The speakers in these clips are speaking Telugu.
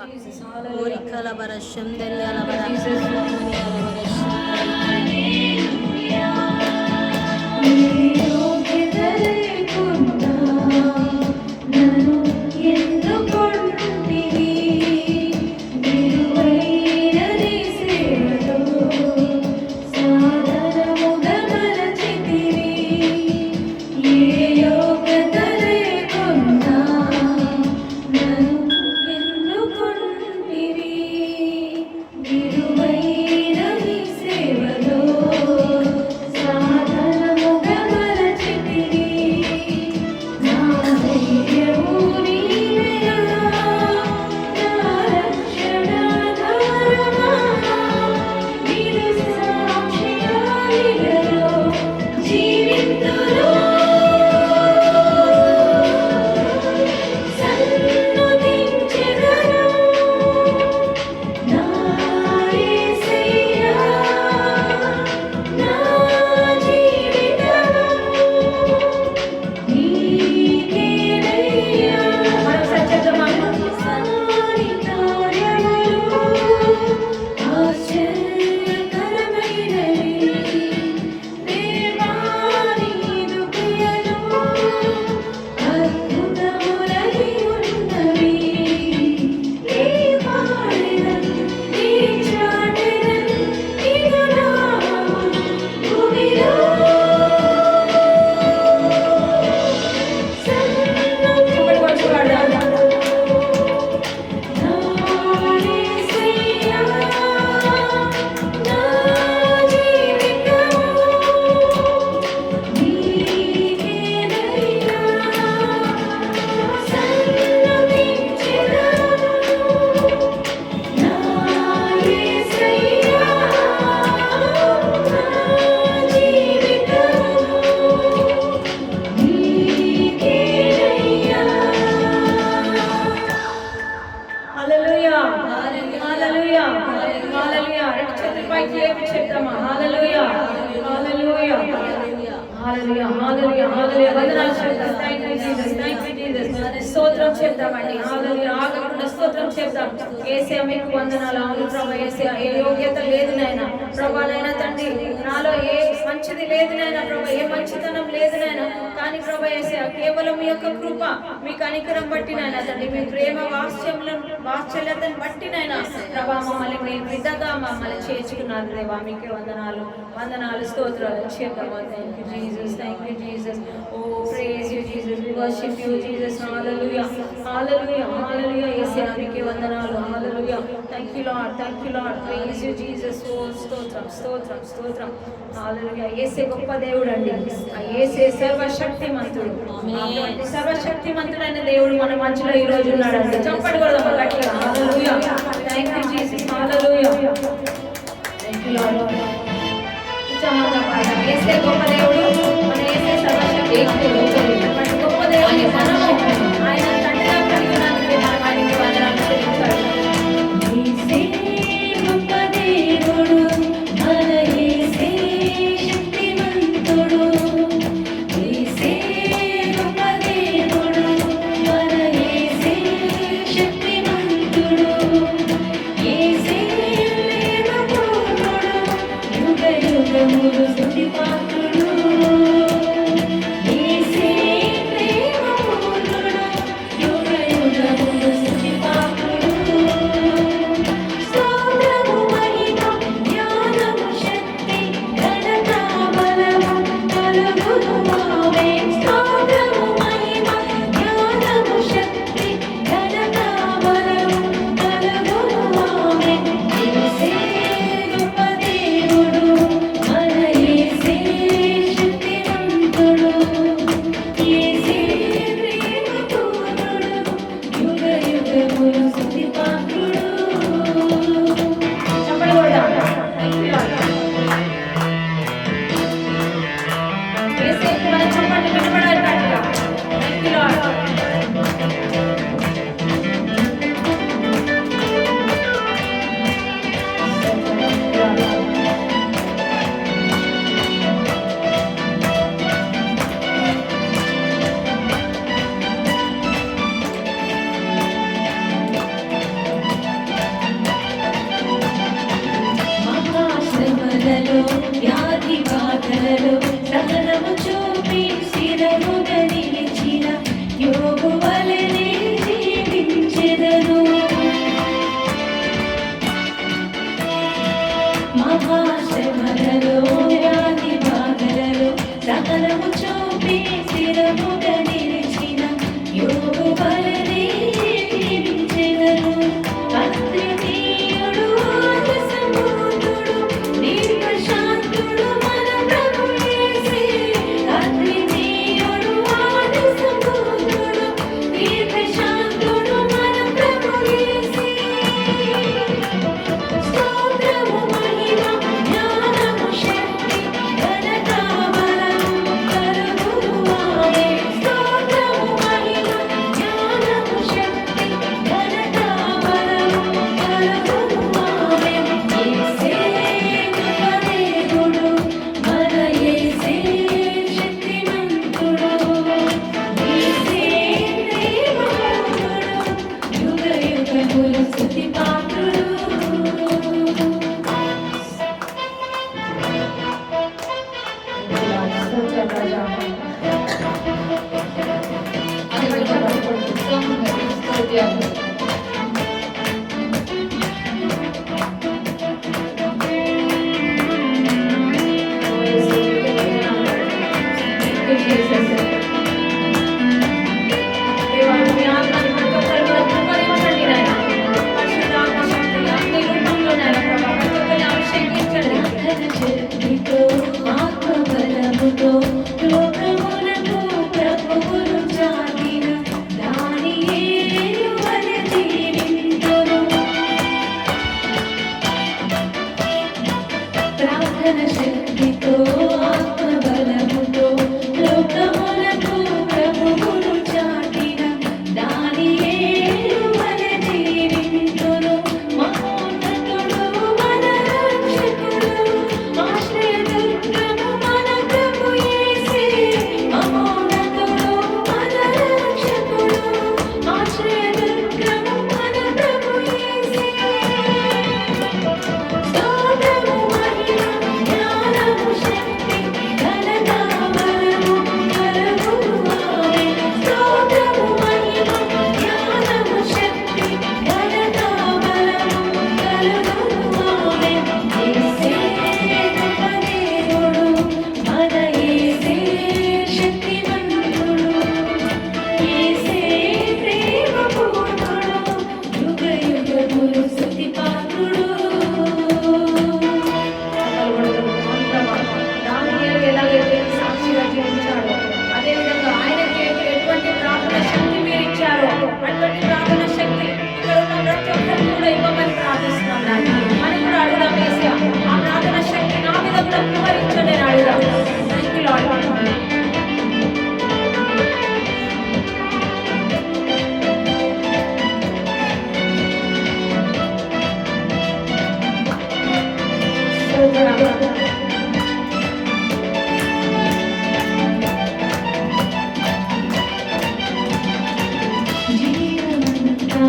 ఓరికల బరషందరియాల బర స్తోత్రం చెప్తామండి. ఆగకుండా స్తోత్రం చెప్తాం. యేసయ్య మీకు వందనాలు. అవును ప్రభా, యేసయ్య ఏ యోగ్యత లేదు నాయన ప్రభా, నైనా తండ్రి నాలో ఏ మంచిది లేదు నాయన ప్రభా, ఏ మంచితనం లేదు నాయన. కానీ ప్రభా యేసయ్య కేవలం మీ యొక్క కృప, మీ కనికరం బట్టి నాయన తండ్రి, మీ ప్రేమ వాత్సల్యతను బట్టి నాయన ప్రభా మమ్మల్ని మీ బిడ్డగా మమ్మల్ని చేర్చుకున్నారు దేవా. మీకే వందనాలు వందనాలు స్తోత్రాలు చెప్తాము. Thank you Jesus, thank you Jesus. Oh praise you Jesus, we worship you Jesus. Hallelujah hallelujah hallelujah. యేసయ్య మీకే వందనాలు. Hallelujah. Thank you Lord, thank you Lord. Praise you Jesus. Oh స్తోత్రం స్తోత్రం స్తోత్రం. హల్లెలూయా. యేసే గొప్ప దేవుడు అండి. ఆ యేసే సర్వశక్తిమంతుడు. అటువంటి సర్వశక్తిమంతుడైన దేవుడు మన మధ్యలో ఈ రోజు ఉన్నాడండి. చప్పటి కొడదాం గట్టిగా. Hallelujah. Thank you Jesus. Hallelujah. Thank you Lord. ఉత్సాహంగా పాడదాం. యేసే గొప్ప దేవుడు, మన యేసే సర్వశక్తిమంతుడు. అటువంటి గొప్ప దేవుని మనము ఆయన తండ్రిగా కలిగి ఉన్నందుకు మనం ఆయనకి వందనాలు చెల్లించాలి. స్తుతి పాత్రుడు యేసే బలము చూపి స్థిరముగా నిలిచిన యోగు వలె జీవించెదను. అద్వితీయుడు ఆది సంపూర్ణుడు దీర్ఘశాంతుడు మన ప్రభు యేసే. అద్వితీయుడు ఆది సంపూర్ణుడు దీర్ఘశాంతుడు మన ప్రభు యేసే. స్తోత్రము మహిమ జ్ఞానము శక్తి ఘనత బలము కలుగును ఆమె. స్తోత్రము మహిమ జ్ఞానము శక్తి ఘనత బలము కలుగును ఆమె. యేసే కృపదేవుడు మన యేసే శక్తిమంతుడు. యేసే ప్రేమమూర్తుడు యుగ యుగములు స్తుతి పాత్రుడు. ఆత్మబలముతో లోకమునకు ప్రభువును చాటిన దానియేలు వలె జీవింతును. ప్రార్థన శక్తితో ఆత్మబలముతో లోకమునకు ప్రభువును చాటిన దానియేలు వలె జీవింతును. మహోన్నతుడు మన రక్షకుడు ఆశ్రయదుర్గము మన ప్రభు యేసే. మహోన్నతుడు మన రక్షకుడు ఆశ్రయదుర్గము మన ప్రభు యేసే. స్తోత్రము మహిమ జ్ఞానము శక్తి ఘనత బలము కలుగును ఆమె. స్తోత్రము మహిమ జ్ఞానము శక్తి ఘనత బలము కలుగును ఆమె. యేసే కృపదేవుడు మన యేసే శక్తిమంతుడు. యేసే ప్రేమపూర్ణుడు యుగ యుగములు స్తుతి పాత్రుడు. దానియేలు ఎలాగైతే సాక్షిగా జీవించాడో అదేవిధంగా ఆయనకి ఎటువంటి ప్రార్థన శక్తి మీరు ఇచ్చారో అటువంటి ప్రార్థన శక్తి ఇక్కడ ఉన్న ప్రతి ఒక్కరు కూడా ఇవ్వమని ప్రార్థిస్తున్నాం. మనం కూడా అడుగుదాం యేసయ్యా, ఆ ప్రార్థన శక్తి నా మీద కూడా కుమరించండి అని అడుగుదాం. Thank you lord. జీవమంతా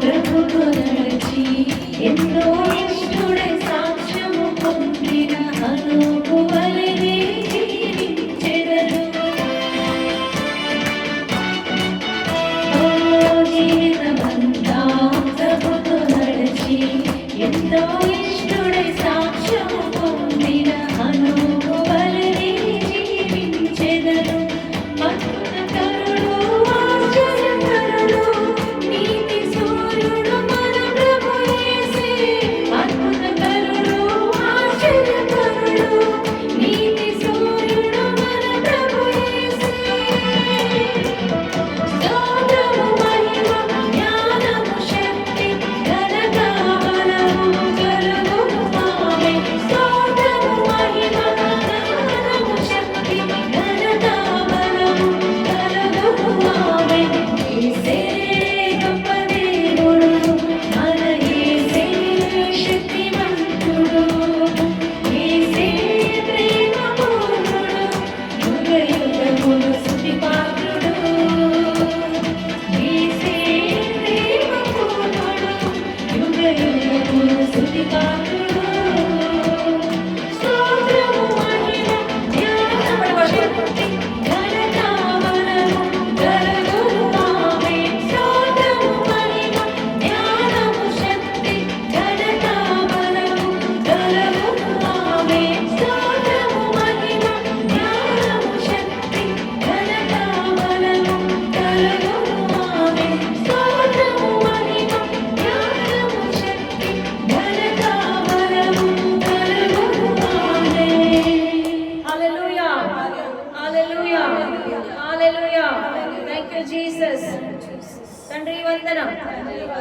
ప్రభువు నడిచి ఎన్నో ఇష్టుడై సాక్ష్యము పొందిన హనోకు వలె జీవించెదను. ఓ జీవమంతా ప్రభువు నడిచి ఎన్నో ఇష్టుడై సాక్ష్యము పొందిన వందనం,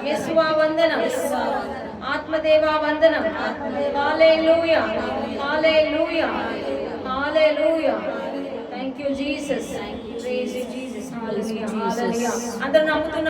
యేసువా వందనం, ఆత్మదేవా వందనం. Hallelujah, hallelujah, hallelujah. Thank you Jesus, praise you Jesus. Hallelujah, hallelujah. అందరూ నమ్ముతున్నారు.